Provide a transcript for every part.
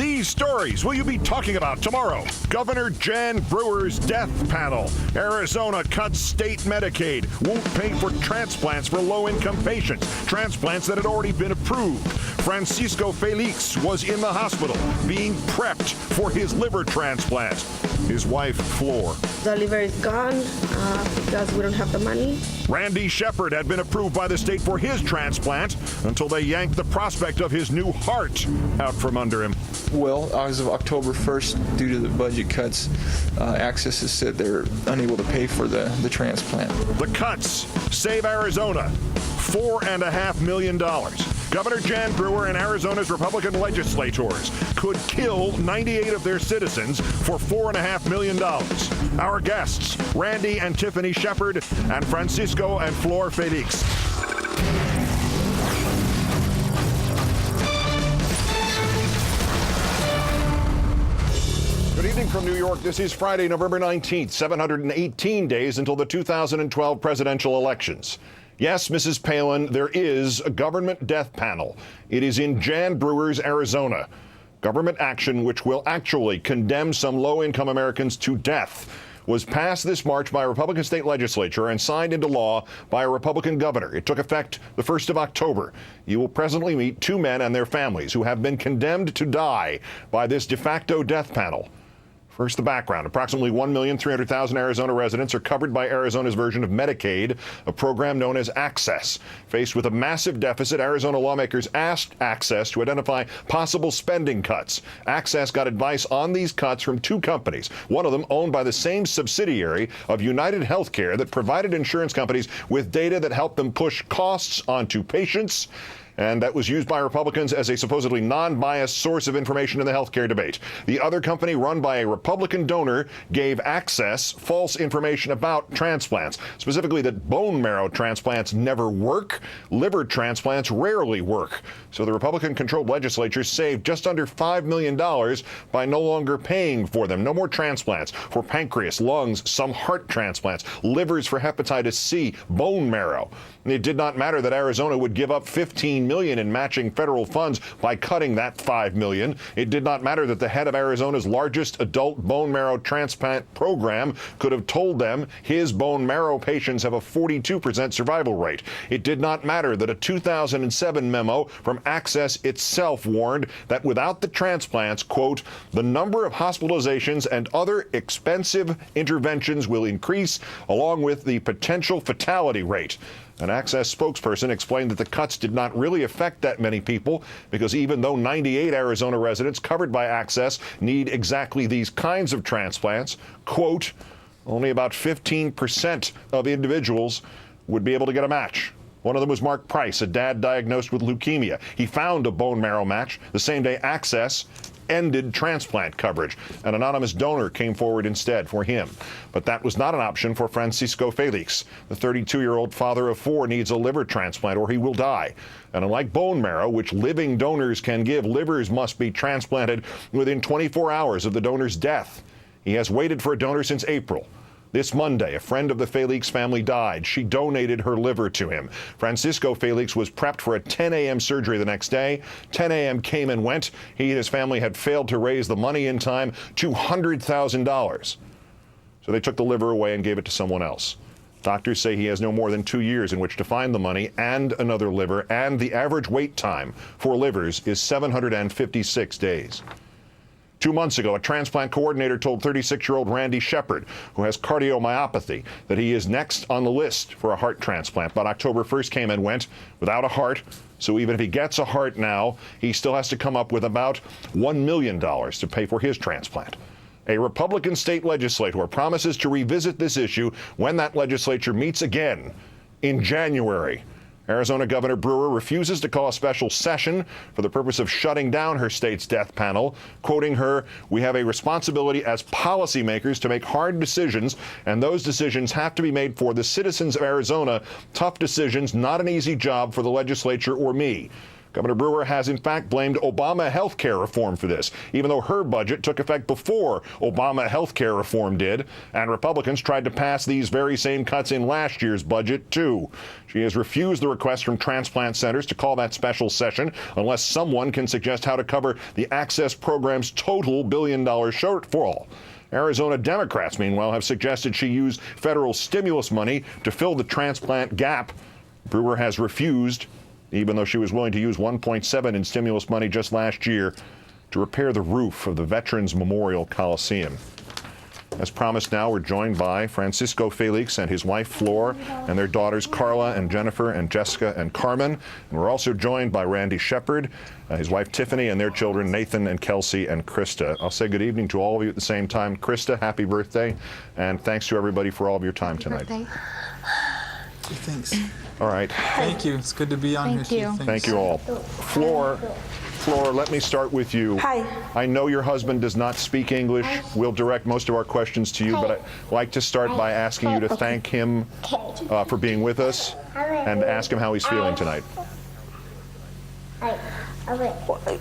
These stories will you be talking about tomorrow? Governor Jan Brewer's death panel. Arizona cuts state Medicaid. Won't pay for transplants for low-income patients. Transplants that had already been approved. Francisco Felix was in the hospital being prepped for his liver transplant. His wife, Flor. The liver is gone because we don't have the money. Randy Shepard had been approved by the state for his transplant until they yanked the prospect of his new heart out from under him. Well, as of October 1st, due to the budget cuts, Access has said they're unable to pay for the transplant. The cuts save Arizona $4.5 million. Governor Jan Brewer and Arizona's Republican legislators could kill 98 of their citizens for $4.5 million. Our guests, Randy and Tiffany Shepard and Francisco and Flor Felix. Good evening from New York. This is Friday, November 19th, 718 days until the 2012 presidential elections. Yes, Mrs. Palin, there is a government death panel. It is in Jan Brewer's Arizona. Government action which will actually condemn some low-income Americans to death was passed this March by a Republican state legislature and signed into law by a Republican governor. It took effect the 1st of October. You will presently meet two men and their families who have been condemned to die by this de facto death panel. First, the background. Approximately 1,300,000 Arizona residents are covered by Arizona's version of Medicaid, a program known as Access. Faced with a massive deficit, Arizona lawmakers asked Access to identify possible spending cuts. Access got advice on these cuts from two companies, one of them owned by the same subsidiary of United Healthcare that provided insurance companies with data that helped them push costs onto patients. And that was used by Republicans as a supposedly non-biased source of information in the healthcare debate. The other company, run by a Republican donor, gave Access false information about transplants, specifically that bone marrow transplants never work, liver transplants rarely work. So the Republican-controlled legislature saved just under $5 million by no longer paying for them. No more transplants for pancreas, lungs, some heart transplants, livers for hepatitis C, bone marrow. It did not matter that Arizona would give up $15 million in matching federal funds by cutting that $5 million. It did not matter that the head of Arizona's largest adult bone marrow transplant program could have told them his bone marrow patients have a 42% survival rate. It did not matter that a 2007 memo from Access itself warned that without the transplants, quote, the number of hospitalizations and other expensive interventions will increase, along with the potential fatality rate. An Access spokesperson explained that the cuts did not really affect that many people because even though 98 Arizona residents covered by Access need exactly these kinds of transplants, quote, only about 15% of individuals would be able to get a match. One of them was Mark Price, a dad diagnosed with leukemia. He found a bone marrow match the same day Access ended transplant coverage. An anonymous donor came forward instead for him. But that was not an option for Francisco Felix. The 32-year-old father of four needs a liver transplant or he will die. And unlike bone marrow, which living donors can give, livers must be transplanted within 24 hours of the donor's death. He has waited for a donor since April. This Monday, a friend of the Felix family died. She donated her liver to him. Francisco Felix was prepped for a 10 a.m. surgery the next day. 10 a.m. came and went. He and his family had failed to raise the money in time, $200,000. So they took the liver away and gave it to someone else. Doctors say he has no more than 2 years in which to find the money and another liver, and the average wait time for livers is 756 days. 2 months ago, a transplant coordinator told 36-year-old Randy Shepard, who has cardiomyopathy, that he is next on the list for a heart transplant. But October 1st came and went without a heart. So even if he gets a heart now, he still has to come up with about $1 million to pay for his transplant. A Republican state legislator promises to revisit this issue when that legislature meets again in January. Arizona Governor Brewer refuses to call a special session for the purpose of shutting down her state's death panel. Quoting her, "We have a responsibility as policymakers to make hard decisions, and those decisions have to be made for the citizens of Arizona. Tough decisions, not an easy job for the legislature or me." Governor Brewer has, in fact, blamed Obama health care reform for this, even though her budget took effect before Obama health care reform did, and Republicans tried to pass these very same cuts in last year's budget, too. She has refused the request from transplant centers to call that special session unless someone can suggest how to cover the Access program's total billion-dollar shortfall. Arizona Democrats, meanwhile, have suggested she use federal stimulus money to fill the transplant gap. Brewer has refused, even though she was willing to use $1.7 in stimulus money just last year to repair the roof of the Veterans Memorial Coliseum. As promised, now we're joined by Francisco Felix and his wife Flor and their daughters Carla and Jennifer and Jessica and Carmen. And we're also joined by Randy Shepard, his wife Tiffany, and their children Nathan and Kelsey and Krista. I'll say good evening to all of you at the same time. Krista, happy birthday, and thanks to everybody for all of your time tonight. Thanks. All right. Thank you. It's good to be on here. Thank you all. Flor, let me start with you. Hi. I know your husband does not speak English. We'll direct most of our questions to you, but I'd like to start by asking you to thank him for being with us and ask him how he's feeling tonight.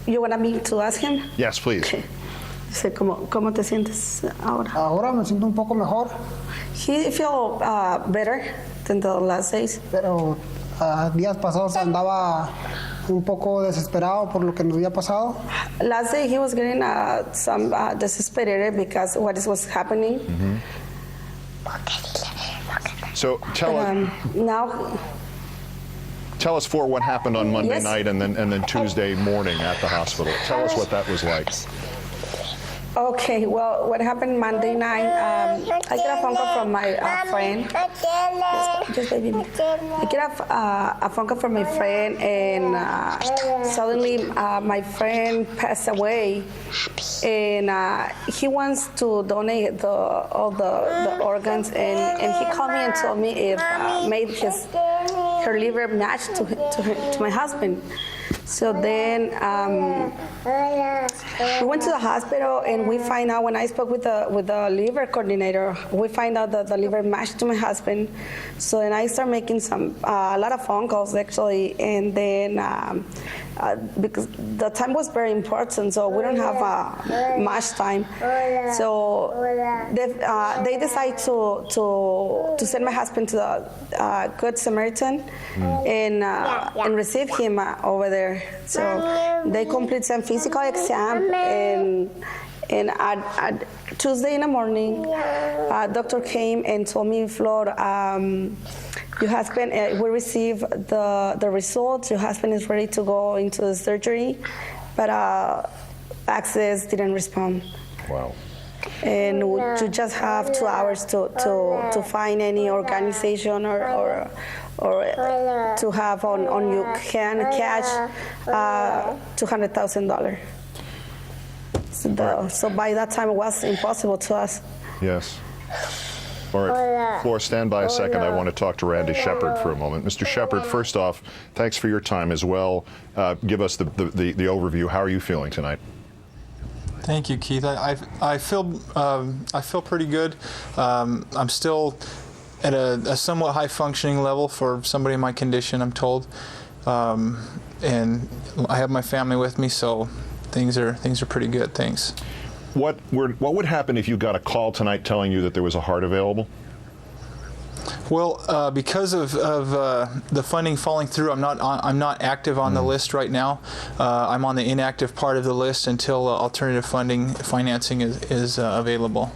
You want me to ask him? Yes, please. Dice, ¿cómo te sientes ahora? Ahora me siento un poco mejor, He feel better than the last days. pero días pasados andaba un poco desesperado por lo que nos había pasado. Last day he was getting some desesperated because what was happening. So tell Now, us for what happened on Monday Yes. night and then Tuesday morning at the hospital. Tell us what that was like. okay, well, what happened Monday night, I get a phone call from my friend. Just baby me. I get a phone call from my friend, and suddenly my friend passed away, and he wants to donate all the organs, and he called me and told me if made her liver match to my husband. So then we went to the hospital, and we find out, when I spoke with the liver coordinator, we find out that the liver matched to my husband. So then I start making a lot of phone calls actually, and then because the time was very important, so we don't have much time. So they decide to send my husband to the Good Samaritan and receive him over there. So they complete some physical exam, and at Tuesday in the morning, a doctor came and told me, Flor, your husband, we received the results. Your husband is ready to go into the surgery, but Access didn't respond. Wow. And you just have 2 hours to find any organization or to have on you can catch $200,000. So by that time it was impossible to us. Yes. All right, Flor, stand by a second. I want to talk to Randy Shepard for a moment. Mr. Shepard, first off, thanks for your time as well. Give us the overview. How are you feeling tonight? Thank you, Keith. I feel pretty good. I'm still at a somewhat high functioning level for somebody in my condition, I'm told, and I have my family with me, so things are pretty good. Thanks. What would happen if you got a call tonight telling you that there was a heart available? Well, because of the funding falling through, I'm not active on the list right now. I'm on the inactive part of the list until alternative financing is available.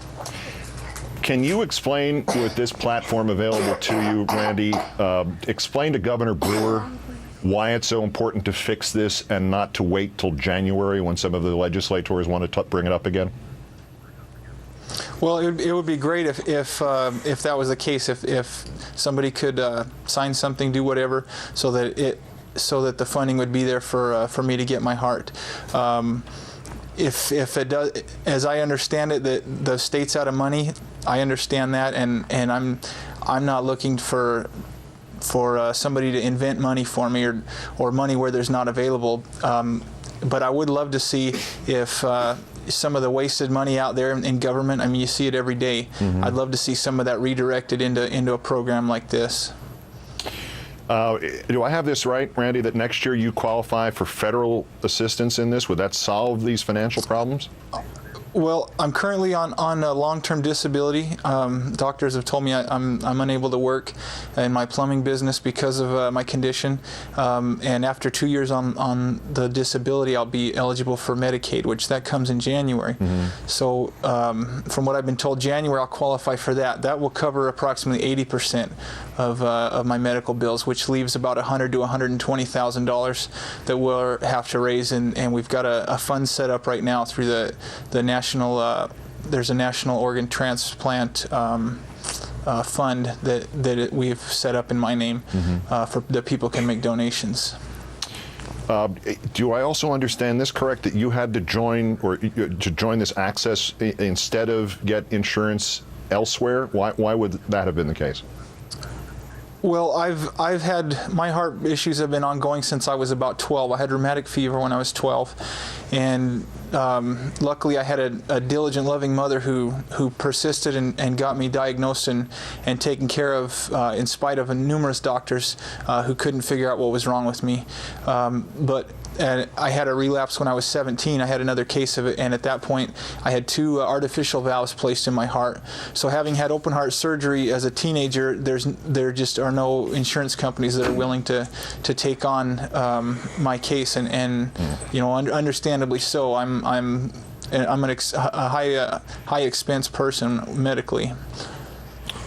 Can you explain, with this platform available to you, Randy, explain to Governor Brewer why it's so important to fix this and not to wait till January when some of the legislators want to bring it up again? Well, it would be great if that was the case. If somebody could sign something, do whatever, so that the funding would be there for me to get my heart. If it does, as I understand it, that the state's out of money, I understand that, and I'm not looking for somebody to invent money for me or money where there's not available. But I would love to see if some of the wasted money out there in government, I mean, you see it every day. I'd love to see some of that redirected into a program like this. Do I have this right, Randy, that next year you qualify for federal assistance in this? Would that solve these financial problems? Well, I'm currently on a long-term disability. Doctors have told me I'm unable to work in my plumbing business because of my condition. And after 2 years on the disability, I'll be eligible for Medicaid, which that comes in January. Mm-hmm. So from what I've been told, January I'll qualify for that. That will cover approximately 80% of my medical bills, which leaves about $100,000 to $120,000 that we'll have to raise. And we've got a fund set up right now through the national. There's a national organ transplant fund that we've set up in my name, mm-hmm. For that people can make donations. Do I also understand this correct, that you had to join this access instead of get insurance elsewhere? Why would that have been the case? Well, I've had, my heart issues have been ongoing since I was about 12. I had rheumatic fever when I was 12, and luckily I had a diligent, loving mother who persisted and got me diagnosed and taken care of in spite of numerous doctors who couldn't figure out what was wrong with me. But I had a relapse when I was 17. I had another case of it, and at that point I had 2 artificial valves placed in my heart. So having had open heart surgery as a teenager, there just are no insurance companies that are willing to take on my case, and you know, understandably so. I'm a high expense person medically.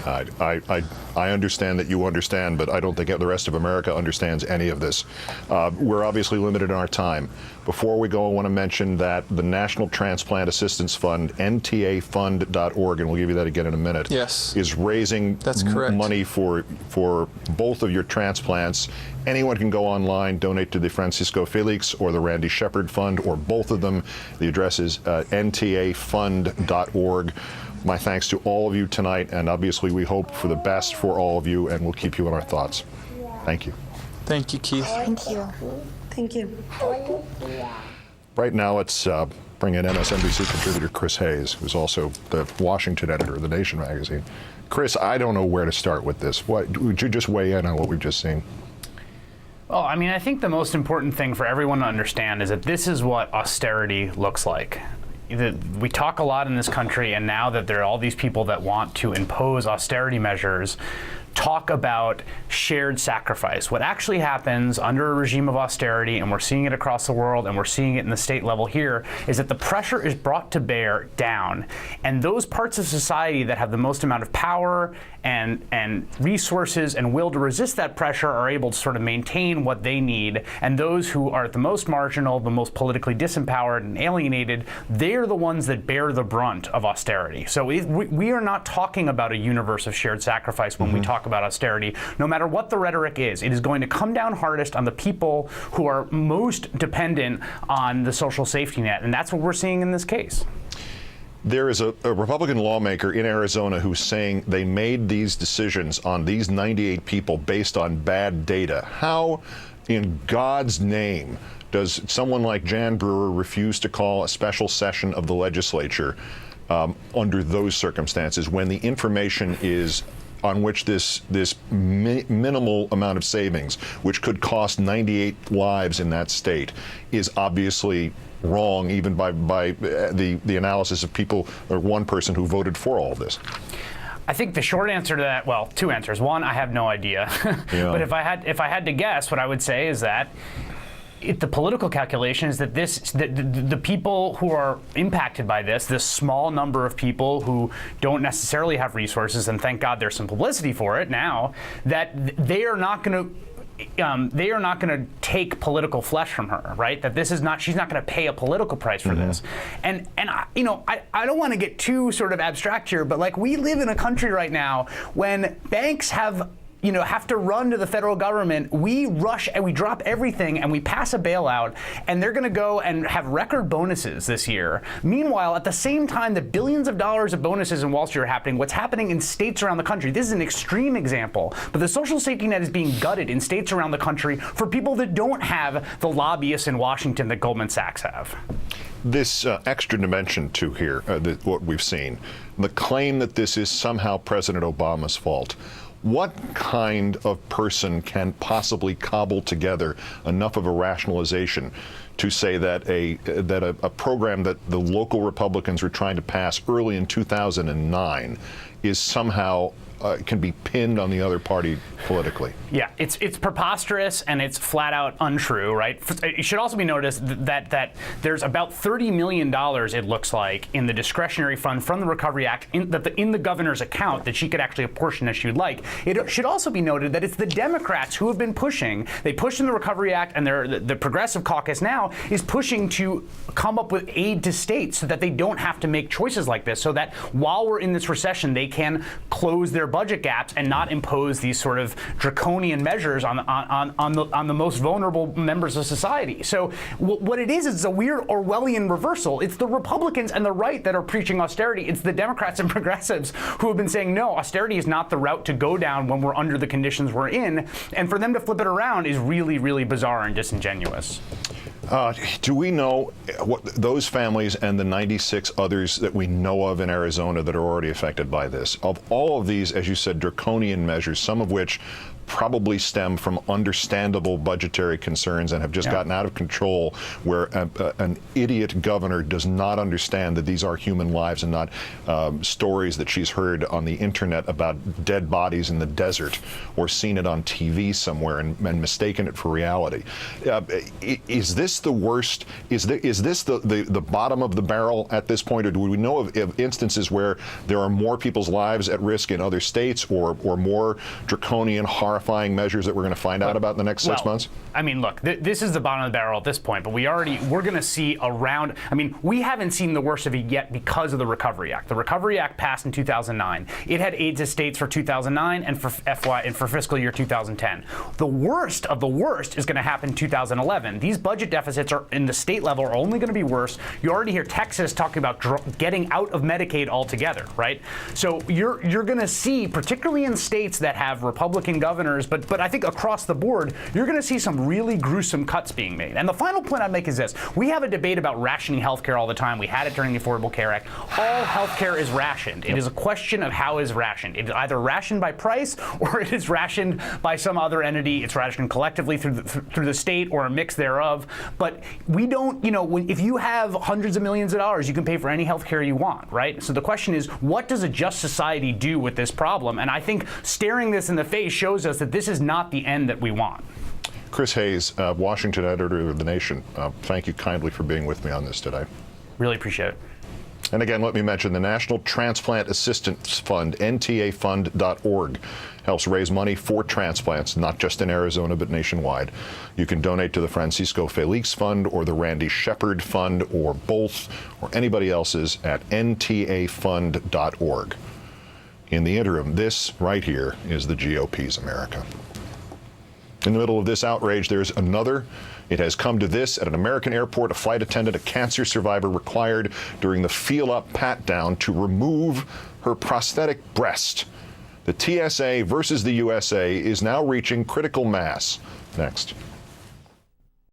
I understand that you understand, but I don't think the rest of America understands any of this. We're obviously limited in our time. Before we go, I want to mention that the National Transplant Assistance Fund, ntafund.org, and we'll give you that again in a minute, yes, is raising money for both of your transplants. Anyone can go online, donate to the Francisco Felix or the Randy Shepard Fund, or both of them. The address is ntafund.org. My thanks to all of you tonight, and obviously we hope for the best for all of you, and we'll keep you in our thoughts. Thank you. Thank you, Keith. Thank you. Thank you. Right now, let's bring in MSNBC contributor Chris Hayes, who's also the Washington editor of The Nation magazine. Chris, I don't know where to start with this. Would you just weigh in on what we've just seen? Well, I mean, I think the most important thing for everyone to understand is that this is what austerity looks like. We talk a lot in this country, and now that there are all these people that want to impose austerity measures, talk about shared sacrifice. What actually happens under a regime of austerity, and we're seeing it across the world, and we're seeing it in the state level here, is that the pressure is brought to bear down. And those parts of society that have the most amount of power and resources and will to resist that pressure are able to sort of maintain what they need. And those who are the most marginal, the most politically disempowered and alienated, they're the ones that bear the brunt of austerity. So we are not talking about a universe of shared sacrifice when we talk about austerity. No matter what the rhetoric is, it is going to come down hardest on the people who are most dependent on the social safety net. And that's what we're seeing in this case. There is a Republican lawmaker in Arizona who's saying they made these decisions on these 98 people based on bad data. How, in God's name, does someone like Jan Brewer refuse to call a special session of the legislature under those circumstances when the information is on which this minimal amount of savings, which could cost 98 lives in that state, is obviously wrong, even by the analysis of people, or one person who voted for all of this? I think the short answer to that, well, 2 answers. One, I have no idea. Yeah. But if I had to guess, what I would say is that the political calculation is that the people who are impacted by this small number of people who don't necessarily have resources, and thank God there's some publicity for it now, that they are not going to take political flesh from her, right? That she's not going to pay a political price for this. And I don't want to get too sort of abstract here, but like, we live in a country right now when banks have to run to the federal government. We rush and we drop everything and we pass a bailout, and they're going to go and have record bonuses this year. Meanwhile, at the same time that billions of dollars of bonuses in Wall Street are happening, what's happening in states around the country, this is an extreme example, but the social safety net is being gutted in states around the country for people that don't have the lobbyists in Washington that Goldman Sachs have. This extra dimension to here, what we've seen, the claim that this is somehow President Obama's fault. What kind of person can possibly cobble together enough of a rationalization to say that a program that the local Republicans were trying to pass early in 2009 is somehow can be pinned on the other party politically? Yeah, it's preposterous and it's flat out untrue, right? It should also be noticed that there's about $30 million, it looks like, in the discretionary fund from the Recovery Act in the governor's account that she could actually apportion as she would like. It should also be noted that it's the Democrats who have been pushing. They pushed in the Recovery Act, and the Progressive Caucus now is pushing to come up with aid to states so that they don't have to make choices like this, so that while we're in this recession, they can close their budget gaps and not impose these sort of draconian measures on the most vulnerable members of society. So what it is a weird Orwellian reversal. It's the Republicans and the right that are preaching austerity. It's the Democrats and progressives who have been saying, no, austerity is not the route to go down when we're under the conditions we're in. And for them to flip it around is really, really bizarre and disingenuous. Do we know what those families and the 96 others that we know of in Arizona that are already affected by this? Of all of these, as you said, draconian measures, some of which probably stem from understandable budgetary concerns and have just gotten out of control, where an idiot governor does not understand that these are human lives and not stories that she's heard on the internet about dead bodies in the desert or seen it on TV somewhere and mistaken it for reality. Is this the worst? Is this the bottom of the barrel at this point, or do we know of instances where there are more people's lives at risk in other states, or more draconian, horrifying measures that we're going to find out about in the next 6 months? I mean, look, this is the bottom of the barrel at this point, but we're going to see around, I mean, we haven't seen the worst of it yet because of the Recovery Act. The Recovery Act passed in 2009. It had aid to states for 2009 and for fiscal year 2010. The worst of the worst is going to happen in 2011. These budget deficits are in the state level are only going to be worse. You already hear Texas talking about getting out of Medicaid altogether, right? So you're going to see, particularly in states that have Republican governors, but I think across the board, you're going to see some really gruesome cuts being made. And the final point I'd make is this. We have a debate about rationing healthcare all the time. We had it during the Affordable Care Act. All healthcare is rationed. It is a question of how is rationed. It is either rationed by price or it is rationed by some other entity. It's rationed collectively through the state or a mix thereof. But we don't, if you have hundreds of millions of dollars, you can pay for any healthcare you want, right? So the question is, what does a just society do with this problem? And I think staring this in the face shows us that this is not the end that we want. Chris Hayes, Washington editor of The Nation, thank you kindly for being with me on this today. Really appreciate it. And again, let me mention the National Transplant Assistance Fund, ntafund.org, helps raise money for transplants, not just in Arizona, but nationwide. You can donate to the Francisco Felix Fund or the Randy Shepard Fund or both or anybody else's at ntafund.org. In the interim, this right here is the GOP's America. In the middle of this outrage, there's another. It has come to this: at an American airport, a flight attendant, a cancer survivor, required during the feel-up pat-down to remove her prosthetic breast. The TSA versus the USA is now reaching critical mass. Next.